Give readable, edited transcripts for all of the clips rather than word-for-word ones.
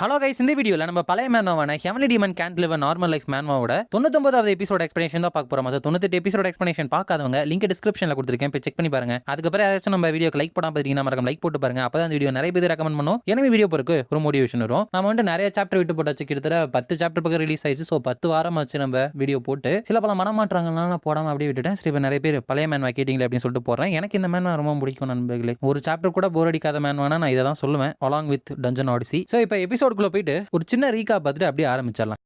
Hello guys, இந்த வீடியோவில் நம்ம பழைய மேன்வான heavenly demon can't live normal life மேன்வாவோட 99வது எபிசோட எக்ஸ்பிளேஷன் தான் பார்க்க போறோம். அது 98 எபிசோட எக்ஸ்பிளேஷன் பார்க்காதவங்க லிங்க் டிஸ்கிரிப்ஷனில் கொடுத்துருக்கேன், போய் செக் பண்ணி பாருங்க. அதுக்கப்புறம் யாராச்சும் நம்ம வீடியோக்கு லைக் பண்ணாம பார்த்தீங்கன்னா மறக்காம லைக் போட்டு பாருங்க. அப்போ அந்த வீடியோ நிறைய பேர் ரெக்கமெண்ட் பண்ணும், எனவே வீடியோ போறதுக்கு ஒரு மோட்டிவேஷன் வரும். நம்ம வந்து நிறைய சாப்டர் விட்டு போட்டாச்சு, கிட்டத்தட்ட 10 சாப்டர் பக்கம் ரிலீஸ் ஆயிடுச்சு. ஸோ 10 வாரம் ஆச்சு நம்ம வீடியோ போட்டு. சில பல மனமாற்றங்கள்லாம் நான் போடாமல் அப்படியே விட்டுட்டேன். சரி, இப்போ நிறைய பேர் பழைய மேன்வா கேட்டிங்களே அப்படின்னு சொல்லிட்டு போடுறேன். எனக்கு இந்த மேன்வா ரொம்ப பிடிக்கும் நண்பர்களே. ஒரு சாப்டர் கூட போர் அடிக்காத மேன்வானா நான் இதை தான் சொல்லுவேன், along with dungeon odyssey. So இப்போ எபிசோடுக்குள்ள போயிட்டு ஒரு சின்ன ரீகா பார்த்துட்டு அப்படியே ஆரம்பிச்சிடலாம்.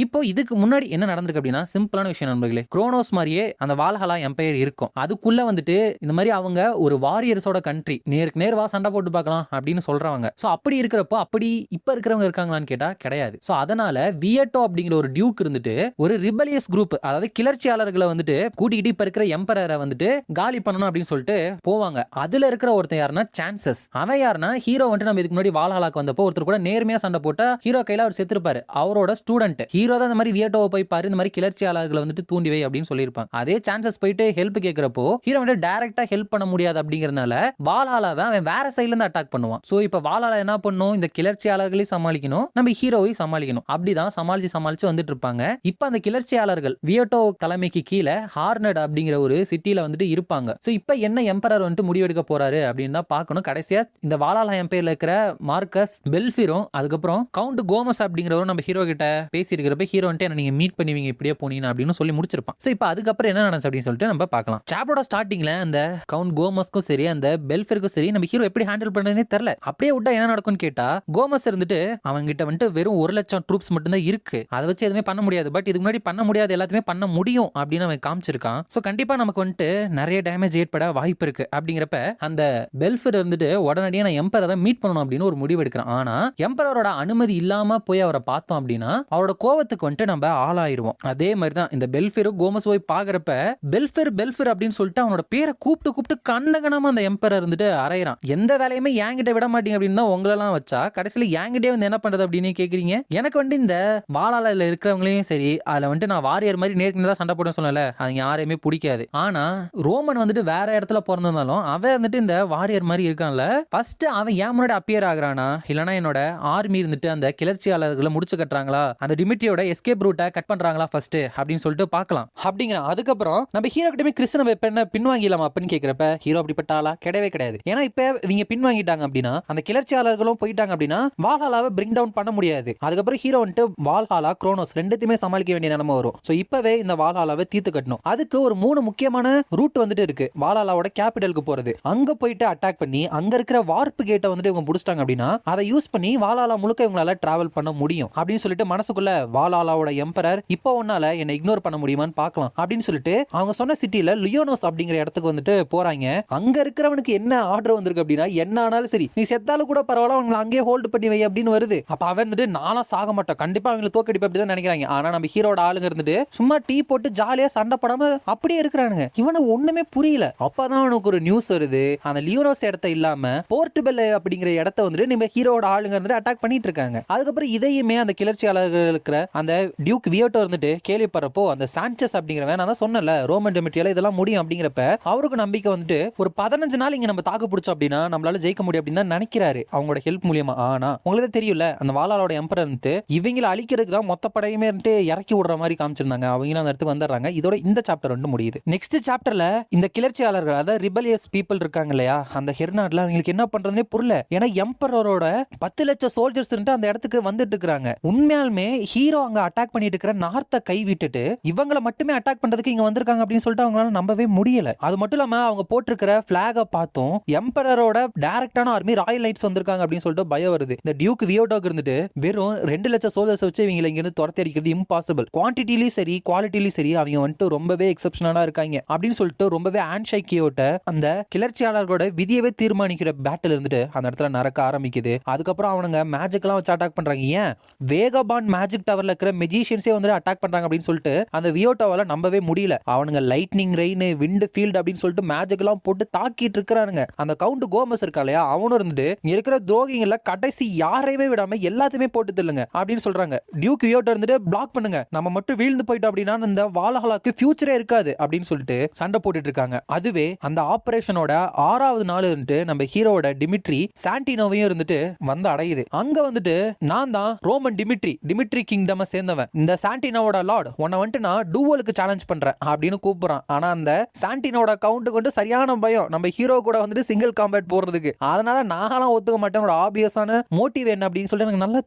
இப்போ இதுக்கு முன்னாடி என்ன நடந்திருக்கு அப்படின்னா, சிம்பிளான விஷயம் நண்பர்களே. குரோனோஸ் மாதிரியே அந்த வால்ஹலா எம்பையர் இருக்கும். அதுக்குள்ள வந்துட்டு இந்த மாதிரி அவங்க ஒரு வாரியர்ஸோட கண்ட்ரி, நேருக்கு நேர் வா சண்டை போட்டு பார்க்கலாம் அப்படின்னு சொல்றாங்க. ஸோ அப்படி இருக்கிறப்போ அப்படி இப்ப இருக்கிறவங்க இருக்காங்களான்னு கேட்டா கிடையாது. ஸோ அதனால வியட்டோ அப்படிங்கிற ஒரு டியூக் இருந்துட்டு ஒரு ரிபலியஸ் குரூப், அதாவது கிளர்ச்சியாளர்களை வந்துட்டு கூட்டிக்கிட்டு இப்ப இருக்கிற எம்பரரை வந்துட்டு காலி பண்ணணும் அப்படின்னு சொல்லிட்டு போவாங்க. அதுல இருக்கிற ஒருத்தன் யாருன்னா சான்சஸ். அவன் யாருன்னா ஹீரோ வந்துட்டு நம்ம இதுக்கு முன்னாடி வால்ஹலாக்கு வந்தப்போ ஒருத்தர் கூட நேர்மையா சண்டை போட்டா ஹீரோ கையில அவர் செத்துருப்பாரு. அவரோட ஸ்டூடெண்ட் ஹீரோ தான் இந்த மாதிரி வியட்டோவை போய் பாரு, இந்த மாதிரி கிளர்ச்சியாளர்களை வந்துட்டு தூண்டி வை அப்படின்னு சொல்லியிருப்பாங்க. அதே சான்சஸ் போயிட்டு ஹெல்ப் கேட்கிறப்போ ஹீரோ வந்து டைரக்டா ஹெல்ப் பண்ண முடியாது அப்படிங்கறதுனால வால்ஹலாவை அவன் வேற சைடுல இருந்து அட்டாக் பண்ணுவான். சோ இப்போ வால்ஹலா என்ன பண்ணும், இந்த கிளர்ச்சியாளர்களையும் சமாளிக்கணும், நம்ம ஹீரோவையும் சமாளிக்கணும். அப்படிதான் சமாளிச்சு வந்துட்டு இருப்பாங்க. இப்போ அந்த கிளர்ச்சியாளர்கள் வியட்டோ தலைமைக்கு கீழே ஹார்னட் அப்படிங்கிற ஒரு சிட்டில வந்துட்டு இருப்பாங்க. சோ இப்போ என்ன எம்பரர் வந்துட்டு முடிவெடுக்க போறாரு அப்படின்னு தான் பார்க்கணும். கடைசியா இந்த வால்ஹலா எம்பையர்ல இருக்கிற மார்க்கஸ் பெல்ஃபிரும் அதுக்கப்புறம் கவுண்ட் கோமஸ் அப்படிங்கிறவரும் நம்ம ஹீரோ கிட்ட பேசி இருக்கிறப்ப ஹீரோ நீங்க மீட் பண்ணுவீங்க இப்படியே போனீங்க அப்படின்னு சொல்லி முடிச்சிருப்பான். சோ இப்போ அதுக்கப்புறம் என்ன நடந்துச்சு அப்படின்னு சொல்லிட்டு நம்ம பார்க்கலாம். சாப்டரோட ஸ்டார்டிங்ல அந்த கவுண்ட் கோமஸ்க்கும் சரி அந்த பெல்ஃபியருக்கும் சரி நம்ம ஹீரோ எப்படி ஹேண்டில் பண்ணனே தெரியல. அப்படியே விட்டா என்ன நடக்கும்னு கேட்டா, கோமஸ் இருந்துட்டு அவங்க கிட்ட வந்துட்டு வெறும் 1,00,000 ட்ரூப்ஸ் மட்டும் தான் இருக்கு, அதை வச்சு எதுவுமே பண்ண முடியாது. பட் இதுக்கு முன்னாடி பண்ண முடியாது எல்லாத்தையுமே பண்ண முடியும் அப்படின்னு அவன் காமிச்சிருக்கான். சோ கண்டிப்பா நமக்கு வந்துட்டு நிறைய டேமேஜ் ஏற்பட வாய்ப்பு இருக்கு. அப்படிங்கிறப்ப அந்த பெல்ஃபியர் இருந்துட்டு உடனடியாக நான் எம்பரரை மீட் பண்ணணும் அப்படின்னு ஒரு முடிவு எடுக்கிறான். ஆனா எம்பரரோட அனுமதி இல்லாம போய் அவரை பார்த்தோம் அப்படின்னா அவரோட கோவத்துக்கு வந்துட்டு நம்ம ஆளாயிருவோம். அதே மாதிரி தான் இந்த பெல்ஃபியரும் கோமஸ் போய் பாக்குறப்ப பெல்ஃபியர் அப்படின்னு சொல்லிட்டு அவனோட பேரை கூப்பிட்டு கண்ணகனமா அந்த எம்பரர் இருந்துட்டு அரையறான். எந்த வேலையுமே என்கிட்ட விட மாட்டீங்க அப்படின்னு தான் உங்களெல்லாம் வச்சா கடைசியில என்கிட்டே வந்து என்ன பண்றது அப்படின்னு கேக்குறீங்க. எனக்கு வந்து இந்த வாலால இருக்கிறவங்களையும் சரி, அதுல வந்துட்டு நான் வாரியர் மாதிரி நேருக்கு தான் சண்டை போட சொல்லல, அது யாரையுமே பிடிக்காது. ஆனா ரோமன் வந்துட்டு வேற இடத்துல பிறந்திருந்தாலும் அவன் வந்துட்டு இந்த வாரியர் மாதிரி இருக்கான்ல, ஃபர்ஸ்ட் அவன் ஏன் முன்னாடி அப்பியர் ஆகுறானா, இல்லனா என்னோட ஆர்மி இருந்துட்டு அந்த கிளர்ச்சியாளர்களை முடிச்சு கட்டுறாங்களா, அந்த டிமிட்ரியோட எஸ்கேப் ரூட்டை கட் பண்றாங்களா ஃபர்ஸ்ட் அப்படின்னு சொல்லிட்டு பார்க்கலாம். அப்படிங்கிற அதுக்கப்புறம் நம்ம ஹீரோ கிட்ட கிறிஸ் நம்ம இப்ப என்ன பின்வாங்கிடலாமா அப்படின்னு கேட்கிறப்ப ஹீரோ அப்படிப்பட்ட ஆளா கிடையவே கிடையாது. ஏன்னா இப்ப இவங்க பின்வாங்கிட்டாங்க அப்படின்னா அந்த கிளர்ச்சியாளர்களும் போயிட்டாங்க அப்படின்னா வால்ஹலாவை பிரிங் டவுன் பண்ண முடியாது. அதுக்கப்புறம் ஹீரோ வந்துட்டு வால்ஹலா குரோனோஸ் ரெண்டுத்தையுமே சமாளிக்க வேண்டிய நிலைமை வரும். சோ இப்பவே இந்த வால்ஹலாவை தீர்த்து கட்டணும். அதுக்கு ஒரு 3 முக்கியமான ரூட் வந்துட்டு இருக்கு. வால்ஹலாவோட கேபிட்டலுக்கு போறது, அங்க போயிட்டு அட்டாக் பண்ணி அங்க இருக்கிற வார்ப்பு கேட்டை வந்துட்டு இவங்க புடிச்சிட்டாங்க அப்படின்னா அதை யூஸ் பண்ணி வால்ஹலா முழுக்க இவங்களால டிராவல் பண்ண முடியும் அப்படின்னு சொல்லிட்டு மனசுக்குள்ள வால்ஹலாவோட எம்பரர் இப்போ ஒன்னால என்ன இக்னோர் பண்ண முடியுமான்னு பார்க்கலாம் அப்படின்னு சொல்லிட்டு அவங்க சொன்ன சிட்டில லியோனோஸ் அப்படிங்கிற இடத்துக்கு வந்துட்டு போறாங்க. அங்க இருக்கிறவனுக்கு என்ன ஆர்டர் வந்திருக்கு அப்படின்னா, என்ன ஆனாலும் சரி நீ செத்தாலும் கூட பரவாயில்ல அவங்களை அங்கேயே ஹோல்டு பண்ணி வை அப்படின்னு வருது. அப்ப அவன் வந்துட்டு நானா சாக மாட்டோம், கண்டிப்பா அவங்களை தோக்கடிப்பா அப்படிதான் நினைக்கிறாங்க. ஆனா நம்ம ஹீரோட ஆளுங்க இருந்துட்டு சும்மா டீ போட்டு ஜாலியா சண்டை படாம அப்படியே இருக்கிறானுங்க. இவனுக்கு ஒண்ணுமே புரியல. அப்பதான் அவனுக்கு ஒரு நியூஸ் வருது, அந்த லியோனோஸ் இடத்த இல்லாம போர்ட்டுபெல் அப்படிங்கிற இடத்த வந்துட்டு நம்ம ஹீரோட ஆளுங்க இருந்துட்டு அட்டாக் பண்ணிட்டு இருக்காங்க. அதுக்கப்புறம் இதையுமே அந்த கிளர்ச்சியாளர்கள் இருக்கிற அந்த டியூக் வியட்டோ வந்துட்டு கேள்விப்படுறப்போ அந்த சான்சஸ் அப்படிங்கிறவன், நான் தான் சொன்னல ரோமன் டெமிட்ரியால இதெல்லாம் முடியும் அப்படிங்கிறப்ப அவருக்கு நம்பிக்கை வந்துட்டு ஒரு 15 நாள் இங்க நம்ம தாக்கு பிடிச்சோம் அப்படின்னா நம்மளால ஜெயிக்க முடியும் அப்படின்னு தான் நினைக்கிறாரு அவங்களோட ஹெல்ப் மூலியமா. ஆனா உங்களுக்கு தெரியல அந்த வாலாலோட எம்பரர் வந்துட்டு இவங்களை அழிக்கிறதுக்கு தான் மொத்த படையுமே வந்துட்டு இறக்கி விடுற மாதிரி காமிச்சிருந்தாங்க. அவங்க அந்த இடத்துக்கு வந்துடுறாங்க. இதோட இந்த சாப்டர் வந்து முடியுது. நெக்ஸ்ட் சாப்டர்ல இந்த கிளர்ச்சியாளர்கள், அதாவது ரிபலியஸ் பீப்புள் இருக்காங்க இல்லையா, அந்த ஹெர்னாட்ல அவங்களுக்கு என்ன பண்றதுனே புரியல. ஏன்னா எம்பரரோட 10 லட்சம் சோல்ஜர்ஸ் அந்த இடத்துக்கு வந்துட்டு இருக்காங்க. உண்மையாலுமே ஹீரோ அங்க அட்டாக் பண்ணிட்டு இருக்கிற நார்த்தை கை விட்டுட்டு இவங்களை மட்டுமே அட்டாக் பண்றதுக்கு இங்க வந்திருக்காங்க அப்படின்னு சொல்லிட்டு அவங்களால நம்பவே முடியல. அது மட்டும் இல்லாம அவங்க போட்டிருக்கிற பிளாக பார்த்தும் எம்பரரோட டைரக்டான ஆர்மி ராயல் நைட்ஸ் வந்திருக்காங்க அப்படின்னு சொல்லிட்டு பயம் வருது. இந்த டியூக் வியோட்டோக்கு இருந்துட்டு வெறும் 2 லட்சம் சோல்ஜர்ஸ் வச்சு இவங்க இங்க இருந்து துரத்தி அடிக்கிறது இம்பாசிபிள். குவான்டிட்டிலயும் சரி குவாலிட்டிலயும் சரி அவங்க வந்துட்டு ரொம்பவே எக்ஸப்ஷனலா இருக்காங்க அப்படின்னு சொல்லிட்டு ரொம்பவே ஆன்ஷைக்கியோட்ட அந்த கிளர்ச்சியாளர்களோட விதியவே தீர்மானிக்கிற பேட்டில் இருந்துட்டு அந்த இடத்துல நடக்க ஆரம்பிக்குது. அதுக்கப்புறம் அவனுங்க மேஜிக் எல்லாம் வச்சு அட்டாக் பண்றாங்க. ஏன் வேகபான் மேஜிக் டவர்ல பவர்ல இருக்கிற மெஜிஷியன்ஸே வந்து அட்டாக் பண்றாங்க அப்படின்னு சொல்லிட்டு அந்த வியோட்டோவால நம்பவே முடியல. அவனுங்க லைட்னிங் ரெயின், விண்ட் ஃபீல்ட் அப்படின்னு சொல்லிட்டு மேஜிக் எல்லாம் போட்டு தாக்கிட்டு இருக்கானுங்க. அந்த கவுண்ட் கோமஸ் இருக்கா இல்லையா, அவனும் இருந்துட்டு இங்க இருக்கிற துரோகிங்கள கடைசி யாரையுமே விடாம எல்லாத்தையுமே போட்டு தள்ளுங்க அப்படின்னு சொல்றாங்க. டியூக் வியோட்டோ இருந்துட்டு பிளாக் பண்ணுங்க, நம்ம மட்டும் வீழ்ந்து போயிட்டோம் அப்படின்னா இந்த வால்ஹாலாக்கு ஃபியூச்சரே இருக்காது அப்படின்னு சொல்லிட்டு சண்டை போட்டுட்டு இருக்காங்க. அதுவே அந்த ஆபரேஷனோட 6வது நாள் இருந்துட்டு நம்ம ஹீரோட டிமிட்ரி சாண்டினோவையும் இருந்துட்டு வந்து அடையுது. அங்க வந்துட்டு நான் தான் ரோமன் டிமிட்ரி கிங்டம் சேர்ந்தவன், இந்த சாண்டினோவோட லார்ட், உன்னை வந்துட்டு நான் டூவலுக்கு சேலஞ்ச் பண்றேன் அப்படின்னு கூப்பிடுறான். ஆனா அந்த சாண்டினோட கவுண்ட்டுக்கு வந்து சரியான பயம் நம்ம ஹீரோ கூட வந்துட்டு சிங்கிள் காம்பேட் போடுறதுக்கு. அதனால நான்லாம் ஒத்துக்க மாட்டேன், ஆபியஸான மோட்டிவ் என்ன அப்படின்னு சொல்லிட்டு எனக்கு நல்லா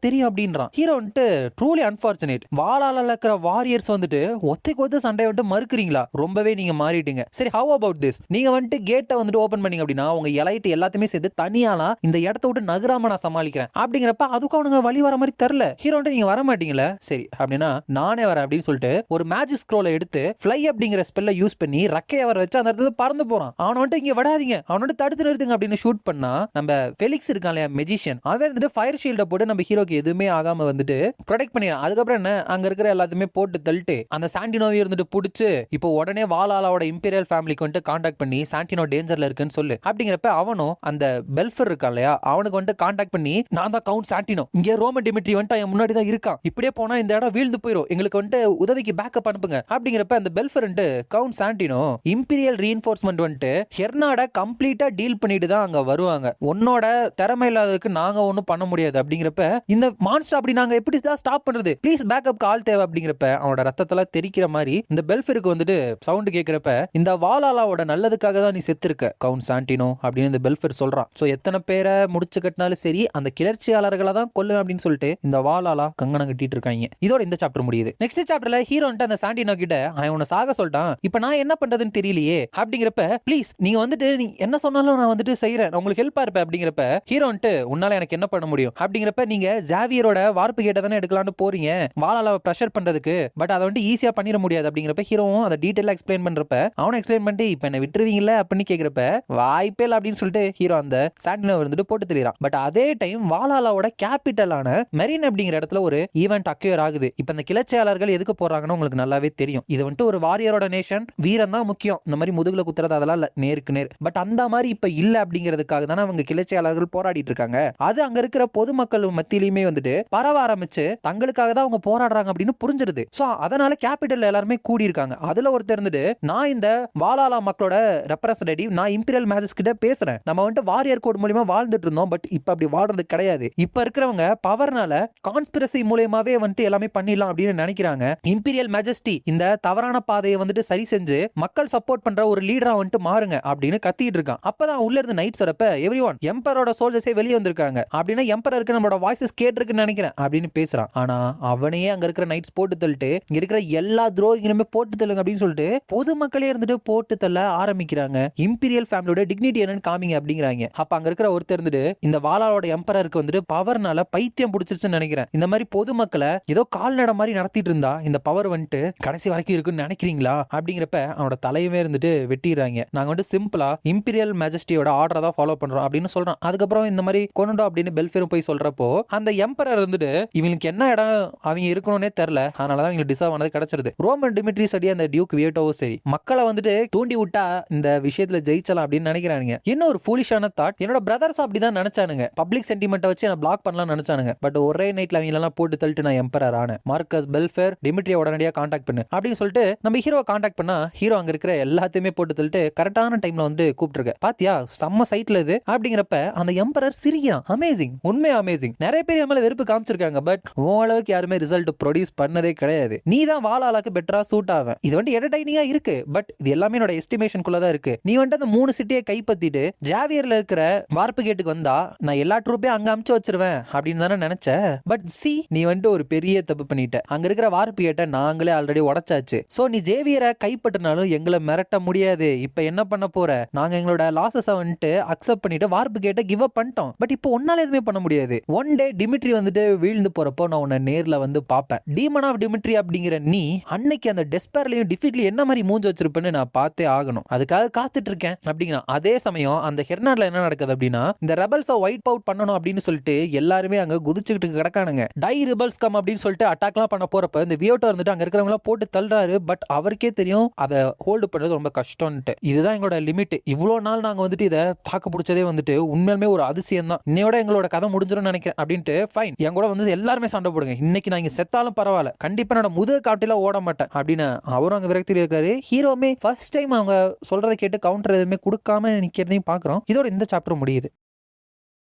தெரியும் அப்படின்றான். ஹீரோ வந்துட்டு ட்ரூலி அன்பார்ச்சுனேட், வாளால இருக்கிற வாரியர்ஸ் வந்துட்டு ஒத்தைக்கு சண்டை வந்துட்டு மறுக்கிறீங்களா, ரொம்பவே நீங்க மாறிட்டீங்க. சரி, ஹவ் அபவுட் திஸ், நீங்க வந்துட்டு கேட்டை வந்துட்டு ஓபன் பண்ணீங்க அப்படின்னா உங்க எலைட் எல்லாத்தையுமே சேர்த்து தனியாலாம் இந்த இடத்த விட்டு நகராம நான் சமாளிக்கிறேன் அப்படிங்கிறப்ப அதுக்கு அவனுங்க வழி வர மாதிரி தெரியல. ஹீரோ நீங்க வர மாட்டீங்களா, சரி அப்படின்னா நானே வரேன் அப்படின்னு சொல்லிட்டு ஒரு மேஜிக் ஸ்க்ரோலை எடுத்து ஃப்ளை அப்படிங்கிற ஸ்பெல்லை யூஸ் பண்ணி ரக்கையை வர வச்சு அந்த இடத்துல பறந்து போறான். அவனை வந்துட்டு இங்க விடாதீங்க, அவனோட தடுத்து நிறுத்துங்க அப்படின்னு ஷூட் பண்ணா நம்ம ஃபெலிக்ஸ் இருக்கான் இல்லையா மெஜிஷியன், அவன் இருந்துட்டு ஃபயர் ஷீல்டை போட்டு நம்ம ஹீரோக்கு எதுவுமே ஆகாம வந்துட்டு ப்ரொடெக்ட் பண்ணிடுறான். அதுக்கப்புறம் என்ன, அங்க இருக்கிற எல்லாத்தையுமே போட்டு தள்ளிட்டு அந்த சாண்டினோவை இருந்துட்டு பிடிச்சு இப்போ உடனே வாலாலாவோட இம்பீரியல் ஃபேமிலிக்கு வந்துட்டு கான்டாக்ட் பண்ணி சாண்டினோ டேஞ்சர்ல இருக்குன்னு சொல்லு அப்படிங்கிறப்ப அவனும் அந்த பெல்ஃபர் இருக்கான் இல்லையா அவனுக்கு வந்துட்டு கான்டாக்ட் பண்ணி நான் தான் கவுண்ட் சாண்டினோ, இங்கே ரோமன் டிமிட்ரி வந்துட்டு என் முன்னாடி தான் இருக்கான், இப்படியே போனா இந்த இடம் வீழ்ந்து போயிடும், எங்களுக்கு வந்துட்டு உதவிக்கு பேக்கப் அனுப்புங்க அப்படிங்கிறப்ப அந்த பெல்ஃபர் கவுண்ட் சாண்டினோ இம்பீரியல் ரீஎன்ஃபோர்ஸ்மெண்ட் வந்துட்டு ஹெர்னாட கம்ப்ளீட்டா டீல் பண்ணிட்டு தான் அங்க வருவாங்க, உன்னோட திறமை இல்லாததுக்கு நாங்க ஒன்னும் பண்ண முடியாது அப்படிங்கிறப்ப இந்த மான்ஸ்டர் அப்படி நாங்க எப்படி தான் ஸ்டாப் பண்றது, ப்ளீஸ் பேக்கப் கால் தேவை அப்படிங்கிறப்ப அவனோட ரத்தத்துல தெரிக்கிற மாதிரி இந்த பெல்ஃபருக்கு வந்துட்டு சவுண்ட் கேட்கிறப்ப இந்த வாலாலாவோட நல்லதுக்காக தான் நீ செத்துருக்க கவுண்ட் சாண்டினோ அப்படின்னு இந்த பெல்ஃபர் சொல்றான். சோ எத்தனை பேரை முடிச்சு கட்டினாலும் சரி அந்த கிளர்ச்சியாளர்களை தான் கொல்லுவேன் அப்படின்னு சொல்லிட்டு இந்த வாலாலா கங்கணம் கட்டிட்டு இருக்காங்க. இதோட இந்த சாப்டர் முடியுது. நெக்ஸ்ட் சாப்டர்ல ஹீரோ அந்த சாண்டினோ கிட்ட அவனை சாக சொல்லிட்டான், இப்ப நான் என்ன பண்றதுன்னு தெரியலையே அப்படிங்கிறப்ப ப்ளீஸ் நீங்க வந்துட்டு நீ என்ன சொன்னாலும் நான் வந்துட்டு செய்யறேன், உங்களுக்கு ஹெல்ப்பா இருப்பேன் அப்படிங்கிறப்ப ஹீரோ உன்னால எனக்கு என்ன பண்ண முடியும் அப்படிங்கிறப்ப நீங்க ஜாவியரோட வார்ப்பு கேட்ட தானே எடுக்கலாம்னு போறீங்க வாலாலாவை ப்ரெஷர் பண்றதுக்கு, பட் அதை வந்துட்டு ஈஸியா பண்ணிட முடியாது அப்படிங்கிறப்ப ஹீரோவும் அதை டீடைலா எக்ஸ்பிளைன் பண்றப்ப அவனை எக்ஸ்பிளைன் பண்ணிட்டு இப்ப என்ன விட்டுருவீங்களா அப்படின்னு கேட்கிறப்ப வாய்ப்பே இல்லை அப்படின்னு சொல்லிட்டு ஹீரோ அந்த சாண்டினோ வந்துட்டு போட்டு தெளிறான். பட் அதே டைம் வாலாலாவோட கேபிட்டலான மெரின் அப்படிங்கிற இடத்துல ஒரு ஈவென்ட் அக்யூர் ஆகுது. இப்ப இந்த கிளர்ச்சியாளர்கள் எதுக்கு போறாங்கன்னு உங்களுக்கு நல்லாவே தெரியும். இது வந்துட்டு ஒரு வாரியரோட நேஷன், வீரம் தான் முக்கியம், இந்த மாதிரி முதுகுல குத்துறது அதெல்லாம் இல்ல, நேருக்கு நேர். பட் அந்த மாதிரி இப்ப இல்ல அப்படிங்கிறதுக்காக தானே அவங்க கிளர்ச்சியாளர்கள் போராடிட்டு இருக்காங்க. அது அங்க இருக்கிற பொதுமக்கள் மத்தியிலுமே வந்துட்டு பரவ ஆரம்பிச்சு தங்களுக்காக தான் அவங்க போராடுறாங்க அப்படின்னு புரிஞ்சிருது. சோ அதனால கேபிட்டல் எல்லாருமே கூடி இருக்காங்க. அதுல ஒருத்தர் இருந்துட்டு நான் இந்த வாலாலா மக்களோட ரெப்ரசன்டேட்டிவ், நான் இம்பீரியல் மேஜஸ் கிட்ட பேசுறேன், நம்ம வந்துட்டு வாரியர் கோட் மூலமா வாழ்ந்துட்டு இருந்தோம், பட் இப்ப அப்படி வாழ்றது கிடையாது, இப்ப இருக்கிறவங்க பவர்னால கான்ஸ்பிரசி மூலமாவே வந்துட்டு எல்லாமே பண்ணிடலாம் அப்படின்னு நினைக்கிறாங்க. இம்பீரியல் மேஜஸ்டி இந்த தவறான பாதையை வந்துட்டு சரி செஞ்சு மக்கள் சப்போர்ட் பண்ற ஒரு லீடரா வந்துட்டு மாறுங்க அப்படின்னு கத்திட்டு இருக்கான். அப்பதான் உள்ள இருந்து நைட்ஸ் வரப்ப எவ்ரிஒன் எம்பரோட சோல்ஜர்ஸே வெளியே வந்திருக்காங்க அப்படின்னா எம்பரருக்கு நம்மளோட வாய்ஸஸ் கேட்டிருக்குன்னு நினைக்கிறேன் அப்படின்னு பேசுறான். ஆனா அவனையே அங்க இருக்கிற நைட்ஸ் போட்டு தள்ளிட்டு இங்க இருக்கிற எல்லா துரோகிகளுமே போட்டு தள்ளுங்க அப்படின்னு சொல்லிட்டு பொதுமக்களே இருந்துட்டு போட்டு தள்ள ஆரம்பிக்கிறாங்க. இம்பீரியல் ஃபேமிலியோட டிக்னிட்டி என்னன்னு காமிங்க அப்படிங்கிறாங்க. அப்ப அங்க இருக்கிற ஒருத்தர் இருந்துட்டு இந்த வாலாலோட எம்பரருக்கு வந்துட்டு பவர்னால பைத்தியம் பிடிச்சிருச்சுன்னு நினைக்கிறேன், இந்த மாதிரி பொதுமக்களை ஏதோ கால்நடை மாதிரி நடத்திட்டு இருந்தா இந்த பவர் வந்துட்டு கடைசி வரைக்கும் இருக்குன்னு நினைக்கிறீங்களா அப்படிங்கிறப்ப அவனோட தலையவே இருந்துட்டு வெட்டிடுறாங்க. நாங்க வந்துட்டு சிம்பிளா இம்பீரியல் மேஜஸ்டியோட ஆர்டரை தான் ஃபாலோ பண்றோம் அப்படின்னு சொல்றான். அதுக்கப்புறம் இந்த மாதிரி கொண்டு அப்படின்னு பெல்ஃபேரும் போய் சொல்றப்போ அந்த எம்பரர் இருந்துட்டு இவங்களுக்கு என்ன இடம் அவங்க இருக்கணும்னே தெரியல, அதனாலதான் இவங்களுக்கு டிசர்வ் ஆனது கிடைச்சிருது. ரோமன் டிமிட்ரி சரி அந்த டியூக் வியோட்டோவும் சரி மக்களை வந்துட்டு தூண்டி விட்டா இந்த விஷயத்துல ஜெயிச்சலாம் அப்படின்னு நினைக்கிறானுங்க. இன்னும் ஒரு ஃபூலிஷான தாட், என்னோட பிரதர்ஸ் அப்படிதான் நினைச்சானுங்க, பப்ளிக் சென்டிமெண்ட்டை வச்சு என்ன பிளாக் பண்ணலாம் நினைச்சானுங்க, பட் ஒரே நைட்ல அவங்க எல்லாம் போட்டு தள்ளிட்டு நான் எம்பரர் ஆனேன், மார்க்கஸ் பெல்ஃபேர் டிமிட்ரியை உடனடியாக கான்டாக்ட் பண்ணு அப்படின்னு சொல்லிட்டு நம்ம ஹீரோ கான்டாக்ட் பண்ணா ஹீரோ அங்க இருக்கிற எல்லாத்தையுமே போட்டு தள்ளிட்டு கரெக்டான டைம்ல வந்து கூப்பிட்டுருக்க பாத்தியா செம்ம சைட்ல இது அப்படிங்கிறப்ப அந்த எம்பரர் சிரிக்கிறான். அமேசிங், உண்மை அமேசிங். நிறைய பேர் மேல வெறுப்பு காமிச்சிருக்காங்க, பட் அளவுக்கு யாருமே ரிசல்ட் ப்ரொடியூஸ் பண்ணதே கிடையாது. நீ தான் வாலாலாக்கு பெட்டரா சூட் ஆவ. இது வந்து என்டர்டைனிங்கா இருக்கு, பட் இது எல்லாமே என்னோட எஸ்டிமேஷனுக்குள்ள தான் இருக்கு. நீ வந்து அந்த 3 சிட்டியை கைப்பற்றிட்டு ஜாவியர்ல இருக்கிற வார்ப்பு கேட்டுக்கு வந்தா நான் எல்லா ட்ரூப்பையும் அங்க அமுச்சு வச்சிருவேன் அப்படின்னு தானே நினைச்ச. பட் சி நீ வந்துட்டு ஒரு பெரிய தப்பு பண்ணிட்ட. அங்க இருக்கிற வார்ப்பு கேட்ட நாங்களே ஆல்ரெடி உடைச்சாச்சு. சோ நீ ஜேவியரை கைப்பற்றினாலும் எங்களை மிரட்ட முடியாது. இப்ப என்ன பண்ண போற? நாங்க எங்களோட லாசஸை வந்துட்டு அக்செப்ட் பண்ணிட்டு வார்ப்பு கேட்ட கிவ் அப் பண்ணிட்டோம். பட் இப்போ ஒன்னால எதுவுமே பண்ண முடியாது. ஒன் டே டிமிட்ரி வந்துட்டு வீழ்ந்து போறப்போ நான் உன்னை நேர்ல வந்து பாப்பேன். டீமன் ஆஃப் டிமிட்ரி அப்படிங்கிற நீ அன்னைக்கு அந்த டெஸ்பேர்லயும் டிஃபீட்லயும் என்ன மாதிரி மூஞ்சி வச்சிருப்பேன்னு நான் பார்த்தே ஆகணும். அதுக்காக காத்துட்டு இருக்கேன் அப்படின்னா அதே சமயம் அந்த ஹெர்னாட்ல என்ன நடக்குது அப்படின்னா இந்த ரெபல்ஸை ஒயிட் அவுட் பண்ணணும் அப்படின்னு சொல்லிட்டு எல்லாருமே அங்க குதிச்சுக்கிட்டு கிடக்கானுங்க. டை ரிபல்ஸ் கம் அப்படின்னு அப்படின்னு சொல்லிட்டு அட்டாக்லாம் பண்ண போறப்ப இந்த வியோட்டோ இருந்துட்டு அங்க இருக்கிறவங்க போட்டு தள்ளுறாரு. பட் அவருக்கே தெரியும் அதை ஹோல்டு பண்றது ரொம்ப கஷ்டம்ட்டு. இதுதான் எங்களோட லிமிட். இவ்வளவு நாள் நாங்க வந்துட்டு இதை தாக்கு பிடிச்சதே வந்துட்டு உண்மையுமே ஒரு அதிசயம் தான். இன்னையோட எங்களோட கதை முடிஞ்சிடும் நினைக்கிறேன் அப்படின்ட்டு ஃபைன் என் கூட வந்து எல்லாருமே சண்டை போடுங்க, இன்னைக்கு நான் இங்க செத்தாலும் பரவாயில்ல, கண்டிப்பா என்னோட முதுகு காட்டில ஓட மாட்டேன் அப்படின்னு அவரும் அங்க விரக்தியில் இருக்காரு. ஹீரோமே ஃபர்ஸ்ட் டைம் அவங்க சொல்றதை கேட்டு கவுண்டர் எதுவுமே கொடுக்காம நிக்கிறதையும் பாக்குறோம். இதோட இந்த சாப்டர் முடியுது.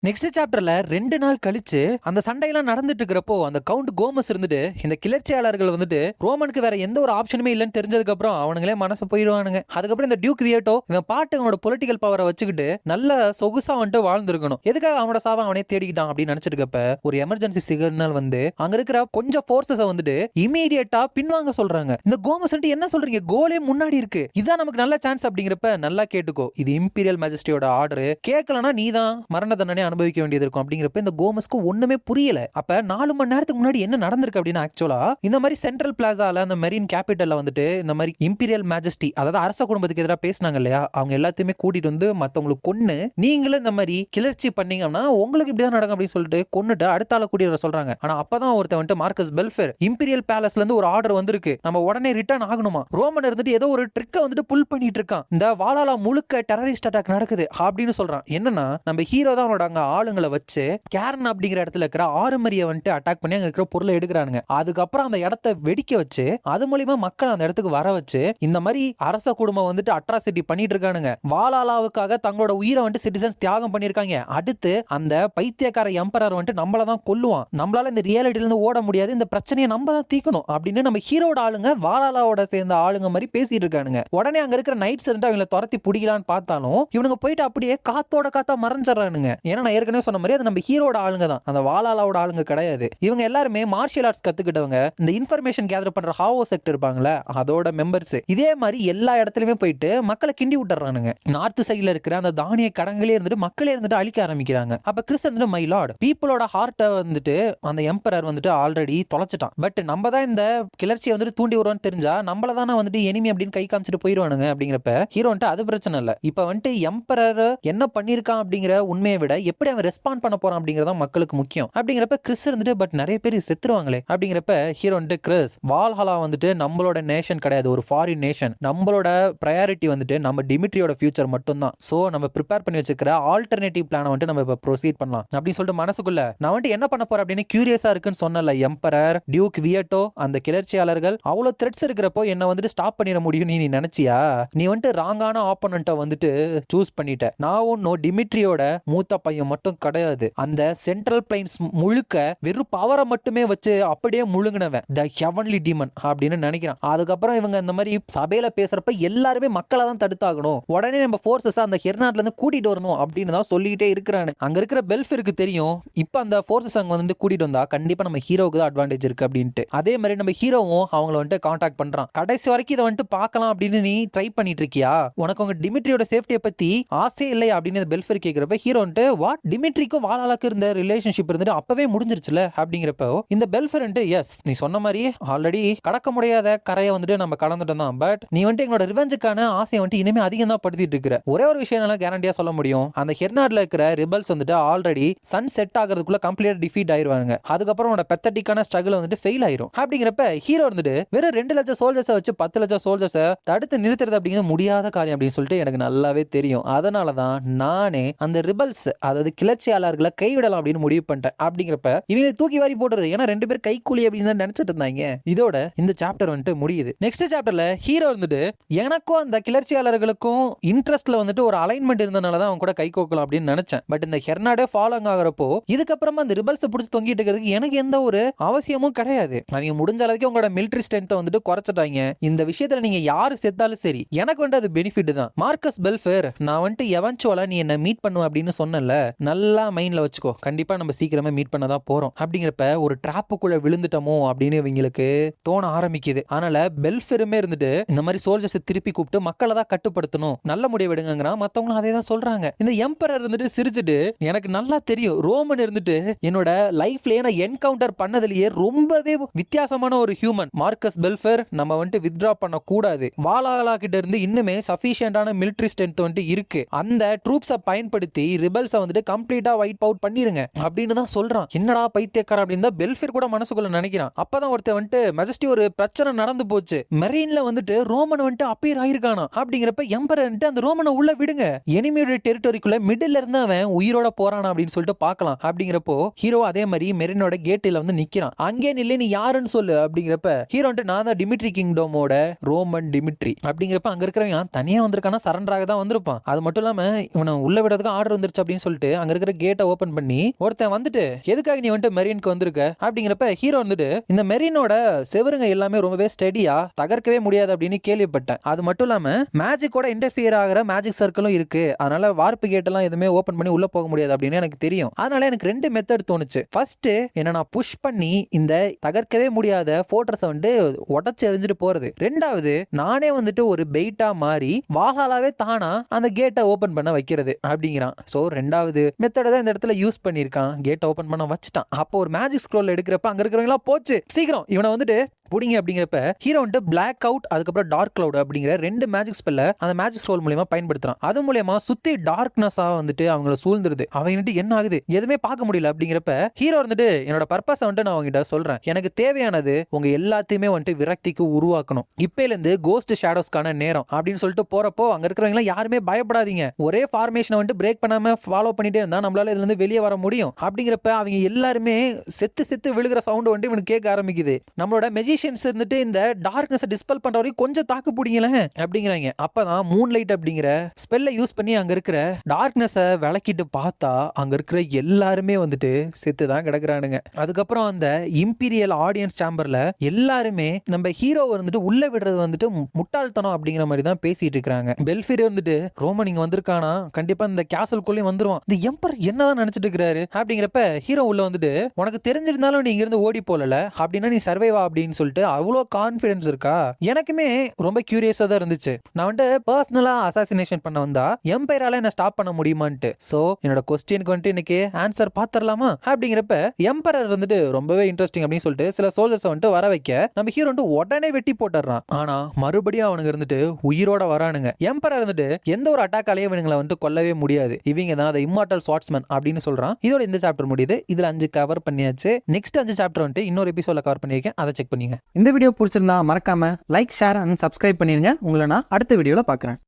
நெக்ஸ்ட் சாப்டர்ல 2 நாள் கழிச்சு அந்த சண்டையெல்லாம் நடந்துட்டு இருக்கிறப்போ அந்த கவுண்ட் கோமஸ் இருந்துட்டு இந்த கிளர்ச்சியாளர்கள் வந்துட்டு ரோமனுக்கு வேற எந்த ஒரு ஆப்ஷனுமே இல்லைன்னு தெரிஞ்சதுக்கு அப்புறம் அவனுங்களே மனசு போயிடுவானுங்க. அதுக்கப்புறம் இந்த டியூக் வியட்டோ இவன் பாட்டு அவனோட பொலிட்டிக்கல் பவரை வச்சுக்கிட்டு நல்ல சொகுசா வந்துட்டு வாழ்ந்துருக்கணும், எதுக்காக அவனோட சாவை அவனே தேடிக்கிட்டான் அப்படின்னு நினைச்சிருக்கப்ப ஒரு எமர்ஜென்சி சிக்னல் வந்து அங்க இருக்கிற கொஞ்சம் போர்சஸை வந்துட்டு இமீடியட்டா பின்வாங்க சொல்றாங்க. இந்த கோமஸ் என்ன சொல்றீங்க, கோலே முன்னாடி இருக்கு, இதான் நமக்கு நல்ல சான்ஸ் அப்படிங்கிறப்ப நல்லா கேட்டுக்கோ, இது இம்பீரியல் மேஜஸ்டியோட ஆர்டர், கேட்கலன்னா நீதான் மரண தண்டனை அனுபவிக்க வேண்டியது இருக்கும் அப்படிங்கிறப்ப இந்த கோமஸ்க்கு ஒண்ணுமே புரியல. அப்ப 4 மணி நேரத்துக்கு முன்னாடி என்ன நடந்திருக்கு அப்படின்னா ஆக்சுவலா இந்த மாதிரி சென்ட்ரல் பிளாசால அந்த மெரின் கேபிட்டல்ல வந்துட்டு இந்த மாதிரி இம்பீரியல் மேஜஸ்டி அதாவது அரச குடும்பத்துக்கு எதிராக பேசினாங்க இல்லையா, அவங்க எல்லாத்தையுமே கூட்டிட்டு வந்து மத்தவங்களுக்கு கொன்னு நீங்களும் இந்த மாதிரி கிளர்ச்சி பண்ணீங்கன்னா உங்களுக்கு இப்படிதான் நடக்கும் அப்படின்னு சொல்லிட்டு கொன்னுட்டு அடுத்த ஆளை கூட்டிட்டு வர சொல்றாங்க. ஆனா அப்பதான் ஒருத்தன் வந்துட்டு மார்க்கஸ் பெல்ஃபேர் இம்பீரியல் பேலஸ்ல இருந்து ஒரு ஆர்டர் வந்திருக்கு, நம்ம உடனே ரிட்டர்ன் ஆகணுமா, ரோமன் இருந்துட்டு ஏதோ ஒரு ட்ரிக்க வந்துட்டு புல் பண்ணிட்டு இருக்கான், இந்த வாலாலா முழுக்க டெரரிஸ்ட் அட்டாக் நடக்குது அப்படின்னு சொல்றான். என்னன்னா நம்ம ஹீரோ தான் அவனோட ஆளுங்களை வச்சு கேரன் அப்படிங்கிற இடத்துல இருக்கிற ஆறுமரியை வந்துட்டு அட்டாக் பண்ணி அங்க இருக்கிற பொருளை எடுக்கிறானுங்க. அதுக்கப்புறம் அந்த இடத்தை வெடிக்க வச்சு அது மூலியமா மக்கள் அந்த இடத்துக்கு வர வச்சு இந்த மாதிரி அரச குடும்பம் வந்துட்டு அட்ராசிட்டி பண்ணிட்டு இருக்கானுங்க. வாலாலாவுக்காக தங்களோட உயிரை வந்துட்டு சிட்டிசன்ஸ் தியாகம் பண்ணிருக்காங்க. அடுத்து அந்த பைத்தியக்கார எம்பரர் வந்துட்டு நம்மள தான் கொல்லுவான், நம்மளால இந்த ரியாலிட்டில இருந்து ஓட முடியாது, இந்த பிரச்சனையை நம்ம தான் தீக்கணும் அப்படின்னு நம்ம ஹீரோட ஆளுங்க வாலாலாவோட சேர்ந்த ஆளுங்க மாதிரி பேசிட்டு இருக்கானுங்க. உடனே அங்க இருக்கிற நைட்ஸ் வந்துட்டு அவங்களை துரத்தி பிடிக்கலான்னு பார்த்தாலும் இவனுங்க போயிட்டு அப்படியே காத்தோட காத்தா மறைஞ்சிடறானுங்க. ஏன்னா நான் ஏற்கனவே சொன்ன மாதிரி அது நம்ம ஹீரோட ஆளுங்க தான், அந்த வாலாலாவோட ஆளுங்க கிடையாது. இவங்க எல்லாருமே மார்ஷியல் ஆர்ட்ஸ் கத்துக்கிட்டவங்க, இந்த இன்ஃபர்மேஷன் கேதர் பண்ற ஹாவோ செக்டர் இருப்பாங்களே அதோட மெம்பர்ஸ். இதே மாதிரி எல்லா இடத்துலயுமே போயிட்டு மக்களை கிண்டி விட்டுறானுங்க. நார்த் சைடுல இருக்கிற அந்த தானிய கடங்களே இருந்துட்டு மக்களே இருந்துட்டு அழிக்க ஆரம்பிக்கிறாங்க. அப்ப கிறிஸ் வந்துட்டு மை லார்ட் பீப்புளோட ஹார்ட்டை வந்துட்டு அந்த எம்பரர் வந்துட்டு ஆல்ரெடி தொலைச்சிட்டான். பட் நம்ம தான் இந்த கிளர்ச்சியை வந்துட்டு தூண்டி வருவோம்னு தெரிஞ்சா நம்மள தானே வந்துட்டு எனிமி அப்படின்னு கை காமிச்சிட்டு போயிடுவானுங்க. அப்படிங்கிறப்ப ஹீரோ வந்துட்டு அது பிரச்சனை இல்ல, இப்ப வந்துட்டு எம்பரர் என்ன பண்ணிருக்கான் அப்படிங்கிற உண்மையை விட எப்படி அவன் ரெஸ்பாண்ட் பண்ண போறான் அப்படிங்கறத மக்களுக்கு முக்கியம். அப்படிங்கிறப்ப கிறிஸ் இருந்துட்டு பட் நிறைய பேர் செத்துருவாங்களே அப்படிங்கிறப்ப ஹீரோ வந்துட்டு கிறிஸ் வால்ஹாலா வந்துட்டு நம்மளோட நேஷன் கிடையாது, ஒரு ஃபாரின் நேஷன், நம்மளோட பிரையாரிட்டி வந்துட்டு நம்ம டிமிட்ரியோட ஃபியூச்சர் மட்டும் தான். சோ நம்ம ப்ரிப்பேர் பண்ணி வச்சிருக்கிற ஆல்டர்னேட்டிவ் பிளானை வந்துட்டு நம்ம இப்ப ப்ரொசீட் பண்ணலாம் அப்படின்னு சொல்லிட்டு மனசுக்குள்ள நான் வந்துட்டு என்ன பண்ண போறேன் அப்படின்னு கியூரியஸா இருக்குன்னு சொன்னல. எம்பரர், டியூக் வியட்டோ, அந்த கிளர்ச்சியாளர்கள் அவ்வளவு த்ரெட்ஸ் இருக்கிறப்போ என்ன வந்துட்டு ஸ்டாப் பண்ணிட முடியும் நீ நினைச்சியா? நீ வந்துட்டு ராங்கான ஆப்போனண்ட்டை வந்துட்டு சூஸ் பண்ணிட்ட. நான் ஒன்னும் டிமிட்ரியோட மூத்த பையன் மட்டும் கிடையாது, அந்த சென்ட்ரல் பிளைன்ஸ் முழுக்க வெறும் பவரை மட்டுமே வச்சு அப்படியே முழுங்கினவன் த ஹெவன்லி டீமன் அப்படின்னு நினைக்கிறான். அதுக்கப்புறம் இவங்க இந்த மாதிரி சபையில பேசுறப்ப எல்லாருமே மக்களை தான் தடுத்தாகணும், உடனே நம்ம போர்சஸ் அந்த ஹெர்னாட்ல இருந்து கூட்டிட்டு வரணும் அப்படின்னு தான் சொல்லிட்டே இருக்கிறானு. அங்க இருக்கிற பெல்ஃபிருக்கு தெரியும் இப்ப அந்த போர்சஸ் அங்க வந்து கூட்டிட்டு வந்தா கண்டிப்பா நம்ம ஹீரோவுக்கு தான் அட்வான்டேஜ் இருக்கு அப்படின்ட்டு. அதே மாதிரி நம்ம ஹீரோவும் அவங்கள வந்துட்டு கான்டாக்ட் பண்றான். கடைசி வரைக்கும் இதை வந்துட்டு பார்க்கலாம் அப்படின்னு நீ ட்ரை பண்ணிட்டு இருக்கியா, உனக்கு உங்க டிமிட்ரியோட சேஃப்டியை பத்தி ஆசை இல்லை அப்படின்னு பெல்ஃபிர் கேட்கிறப்ப ஹீரோ வந்துட்டு வாட் டிமிட்ரிக்கும் வாலாலாக்கு இருந்த ரிலேஷன்ஷிப் இருந்துட்டு அப்பவே முடிஞ்சிருச்சுல அப்படிங்கிறப்போ இந்த பெல்ஃபர் எஸ் நீ சொன்ன மாதிரி ஆல்ரெடி கடக்க முடியாத கரையை வந்துட்டு நம்ம கடந்துட்டோம் தான், பட் நீ வந்துட்டு எங்களோட ரிவெஞ்சுக்கான ஆசையை வந்துட்டு இனிமே அதிகம் தான் படுத்திட்டு இருக்கிற. ஒரே ஒரு விஷயம் என்னால கேரண்டியா சொல்ல முடியும், அந்த ஹெர்னாட்ல இருக்கிற ரிபல்ஸ் வந்துட்டு ஆல்ரெடி சன் செட் ஆகிறதுக்குள்ள கம்ப்ளீட்டா டிஃபீட் ஆயிருவாங்க. அதுக்கப்புறம் உன்னோட பெத்தட்டிக்கான ஸ்ட்ரகிள் வந்துட்டு ஃபெயில் ஆயிரும். அப்படிங்கிறப்ப ஹீரோ வந்துட்டு வெறும் 2 லட்சம் சோல்ஜர்ஸை வச்சு 10 லட்சம் சோல்ஜர்ஸை தடுத்து நிறுத்துறது அப்படிங்கிறது முடியாத காரியம் அப்படின்னு சொல்லிட்டு எனக்கு நல்லாவே தெரியும். அதனாலதான் நானே அந்த ரிபல்ஸ் அதாவது கிளர்ச்சியாளர்களை கைவிடலாம் அப்படின்னு முடிவு பண்ணிட்டேன். அப்படிங்கிறப்ப இவங்களை தூக்கி வாரி போடுறது, ஏன்னா 2 பேர் கைக்கூலி அப்படின்னு தான் நினைச்சிட்டு இருந்தாங்க. இதோட இந்த சாப்டர் வந்துட்டு முடியுது. நெக்ஸ்ட் சாப்டர்ல ஹீரோ வந்துட்டு எனக்கும் அந்த கிளர்ச்சியாளர்களுக்கும் இன்ட்ரெஸ்ட்ல வந்துட்டு ஒரு அலைன்மெண்ட் இருந்தனால தான் அவங்க கூட கை கோக்கலாம் அப்படின்னு நினைச்சேன். பட் இந்த ஹெர்னாடே ஃபாலோங் ஆகிறப்போ இதுக்கப்புறமா அந்த ரிபல்ஸ் பிடிச்சி தொங்கிட்டு இருக்கிறதுக்கு எனக்கு எந்த ஒரு அவசியமும் கிடையாது. அவங்க முடிஞ்ச அளவுக்கு உங்களோட மிலிட்டரி ஸ்ட்ரென்த்தை வந்துட்டு குறைச்சிட்டாங்க. இந்த விஷயத்துல நீங்க யாரு செத்தாலும் சரி எனக்கு வந்து அது பெனிஃபிட் தான். மார்க்கஸ் பெல்ஃபேர் நான் வந்துட்டு எவென்ச்சுவலா நீ என்ன மீட் பண்ணுவ அப்படின்னு சொன்னல, நல்லா மைண்ட்ல வச்சுக்கோ, கண்டிப்பா நம்ம சீக்கிரமா மீட் பண்ண தான் போறோம். அப்படிங்கிறப்ப ஒரு டிராப்புக்குள்ள விழுந்துட்டோமோ அப்படின்னு இவங்களுக்கு தோண ஆரம்பிக்குது. அதனால பெல்ஃபேருமே இருந்துட்டு இந்த மாதிரி சோல்ஜர்ஸ் திருப்பி கூப்பிட்டு மக்களை தான் கட்டுப்படுத்தணும், நல்ல முடிவு எடுங்கிறான். மத்தவங்களும் அதே தான் சொல்றாங்க. இந்த எம்பரர் இருந்துட்டு சிரிச்சுட்டு எனக்கு நல்லா தெரியும் ரோமன் இருந்துட்டு என்னோட லைஃப்லயே நான் என்கவுண்டர் பண்ணதுலயே ரொம்பவே வித்தியாசமான ஒரு ஹியூமன். மார்க்கஸ் பெல்ஃபேர் நம்ம வந்துட்டு வித்ட்ரா பண்ண கூடாது. வாலாலா கிட்ட இருந்து இன்னுமே சஃபிஷியன்டான மிலிட்டரி ஸ்ட்ரென்த் வந்துட்டு இருக்கு. அந்த ட்ரூப்ஸை பயன்படுத்தி ரிபல்ஸை வந்துட்டு கம்ப்ளீட்டா வைப் அவுட் பண்ணிருங்க அப்படின்னு தான் சொல்றான். என்னடா பைத்தியக்கார அப்படின்னு தான் பெல்ஃபியர் கூட மனசுக்குள்ள நினைக்கிறான். அப்பதான் ஒருத்தர் வந்துட்டு மெஜஸ்டி ஒரு பிரச்சனை நடந்து போச்சு, மெரீன்ல வந்துட்டு ரோமன் வந்துட்டு அப்பீர் ஆயிருக்கானா அப்படிங்கிறப்ப எம்பரர் அந்த ரோமனை உள்ள விடுங்க, எனிமியோட டெரிட்டரிக்குள்ள மிடில் இருந்து அவன் உயிரோட போறானா அப்படின்னு சொல்லிட்டு பார்க்கலாம் அப்படிங்கிறப்போ ஹீரோ அதே மாதிரி மெரினோட கேட்டில வந்து நிக்கிறான். அங்கே நில்ல நீ யாருன்னு சொல்லு அப்படிங்கிறப்ப ஹீரோ நான் தான் டிமிட்ரி கிங்டமோட ரோமன் டிமிட்ரி அப்படிங்கிறப்ப அங்க இருக்கிறவன் தனியா வந்திருக்கானா சரண்டராக தான் வந்திருப்பான். அது மட்டும் இல்லாம இவனை உள்ள விடுறதுக்கு ஆர்டர் வந்துருச்சு அப்படின்னு சொல்லிட்டு அங்க இருக்கிற கேட்டை ஓபன் பண்ணி ஒருத்தன் வந்துட்டு எதுக்காக நீ வந்துட்டு மெரீனுக்கு வந்திருக்க அப்படிங்கிறப்ப ஹீரோ வந்துட்டு இந்த மெரீனோட செவருங்க எல்லாமே ரொம்பவே ஸ்டெடியா தகர்க்கவே முடியாது அப்படின்னு கேள்விப்பட்டேன். அது மட்டும் இல்லாம மேஜிக்கோட இன்டர்ஃபியர் ஆகிற மேஜிக் சர்க்கிளும் இருக்கு, அதனால வார்ப்பு கேட் எல்லாம் எதுவுமே ஓபன் பண்ணி உள்ள போக முடியாது அப்படின்னு எனக்கு தெரியும். அதனால எனக்கு 2 மெத்தட் தோணுச்சு. ஃபர்ஸ்ட் என்ன நான் புஷ் பண்ணி இந்த தகர்க்கவே முடியாத ஃபோர்ட்ரஸை வந்து உடச்சு எறிஞ்சிட்டு போறது. ரெண்டாவது நானே வந்துட்டு ஒரு பெயிட்டா மாறி வாஹாலாவே தானா அந்த கேட்டை ஓபன் பண்ண வைக்கிறது அப்படிங்கிறான். சோ ரெண்டாவது மெத்தட தான் இந்த இடத்துல யூஸ் பண்ணிருக்கான், கேட்டை ஓபன் பண்ண வச்சுட்டான். அப்போ ஒரு மேஜிக் ஸ்க்ரோல் எடுக்கிறப்ப அங்க இருக்கிறவங்க போச்சு சீக்கிரம் இவனை வந்துட்டு புடிங்க அப்படிங்கிறப்ப ஹீரோ வந்துட்டு பிளாக் அவுட் அதுக்கப்புறம் டார்க் கிளவுட் அப்படிங்கிற 2 மேஜிக் ஸ்பெல்ல அந்த மேஜிக் ஸ்க்ரோல் மூலமா பயன்படுத்துறான். அது மூலமா சுத்தி டார்க்னஸா வந்துட்டு அவங்கள சூழ்ந்துருது. அவங்க என்ன ஆகுது எதுவுமே பார்க்க முடியல அப்படிங்கிறப்ப ஹீரோ வந்துட்டு என்னோட பர்பஸ் வந்துட்டு நான் அவங்ககிட்ட சொல்றேன், எனக்கு தேவையானது உங்க எல்லாத்தையுமே வந்துட்டு விரக்திக்கு உருவாக்கணும், இப்பையில இருந்து கோஸ்ட் ஷேடோஸ்க்கான நேரம் அப்படின்னு சொல்லிட்டு போறப்போ அங்க இருக்கிறவங்க யாருமே பயப்படாதீங்க, ஒரே ஃபார்மேஷனை வந்துட்டு பிரேக் பண்ணாம ஃபாலோ பண்ணிட்டே இருந்தா நம்மளால இதுல இருந்து வெளியே வர முடியும் அப்படிங்கிறப்ப அவங்க எல்லாருமே செத்து செத்து விழுகிற சவுண்ட் வந்துட்டு இவனுக்கு கேட்க ஆரம்பிக்குது. நம்மளோட மெஜிஷியன்ஸ் இருந்துட்டு இந்த டார்க்னஸ் டிஸ்பெல் பண்ற வரைக்கும் கொஞ்சம் தாக்கு பிடிங்களே அப்படிங்கிறாங்க. அப்பதான் மூன் லைட் அப்படிங்கிற ஸ்பெல்ல யூஸ் பண்ணி அங்க இருக்கிற டார்க்னஸ விளக்கிட்டு பார்த்தா அங்க இருக்கிற எல்லாருமே வந்துட்டு செத்து தான் கிடக்குறானுங்க. அதுக்கப்புறம் அந்த இம்பீரியல் ஆடியன்ஸ் சேம்பர்ல எல்லாருமே நம்ம ஹீரோ வந்துட்டு உள்ள விடுறது வந்துட்டு முட்டாள்தனம் அப்படிங்கிற மாதிரி தான் பேசிட்டு இருக்காங்க. பெல்ஃபியர் வந்துட்டு ரோமன் இங்க வந்திருக்கானா கண்டிப்பா இந்த கேசல்குள்ளேயும் வந்துருவான், இந்த எம்பர் என்னதான் நினைச்சிட்டு இருக்கிறாரு அப்படிங்கிறப்ப ஹீரோ உள்ள வந்துட்டு உனக்கு தெரிஞ்சிருந்தாலும் நீ இங்க இருந்து ஓடி போலல அப்படின்னா நீ சர்வைவா அப்படின்னு சொல்லிட்டு அவ்வளோ கான்ஃபிடன்ஸ் இருக்கா. எனக்குமே ரொம்ப கியூரியஸா தான் இருந்துச்சு. நான் வந்துட்டு பர்சனலா அசாசினேஷன் பண்ண வந்தா எம்பையரால என்ன ஸ்டாப் பண்ண முடியுமான்ட்டு. சோ என்னோட கொஸ்டினுக்கு வந்துட்டு இன்னைக்கு ஆன்சர் பாத்திரலாமா அப்படிங்கிறப்ப எம்பரர் வந்துட்டு ரொம்பவே இன்ட்ரெஸ்டிங் அப்படின்னு சொல்லிட்டு சில சோல்ஜர்ஸ் வந்துட்டு வர வைக்க நம்ம ஹீரோ வந்துட்டு உடனே வெட்டி போட்டுறான். ஆனா மறுபடியும் அவனுங்க இருந்துட்டு உயிரோட வரானுங்க. எம்பரர் இருந்துட்டு எந்த ஒரு அட்டாக்காலேயே இவங்களை வந்துட்டு கொல்லவே முடியாது, இவங்க தான் அந்த இம்மார்டல் ஸ்வாட்ஸ்மேன் அப்படின்னு சொல்றான். இதோட இந்த சாப்டர் முடியுது. இதுல 5 கவர் பண்ணியாச்சு. நெக்ஸ்ட் 5 சாப்டர் வந்துட்டு இன்னொரு எபிசோட்ல கவர் பண்ணியிருக்கேன், அதை செக் பண்ணிங்க. இந்த வீடியோ பிடிச்சிருந்தா மறக்காம லைக், ஷேர் அண்ட் சப்ஸ்கிரைப் பண்ணிருங்க. உங்களை நான் அடுத்த வீடியோல பார்க்குறேன்.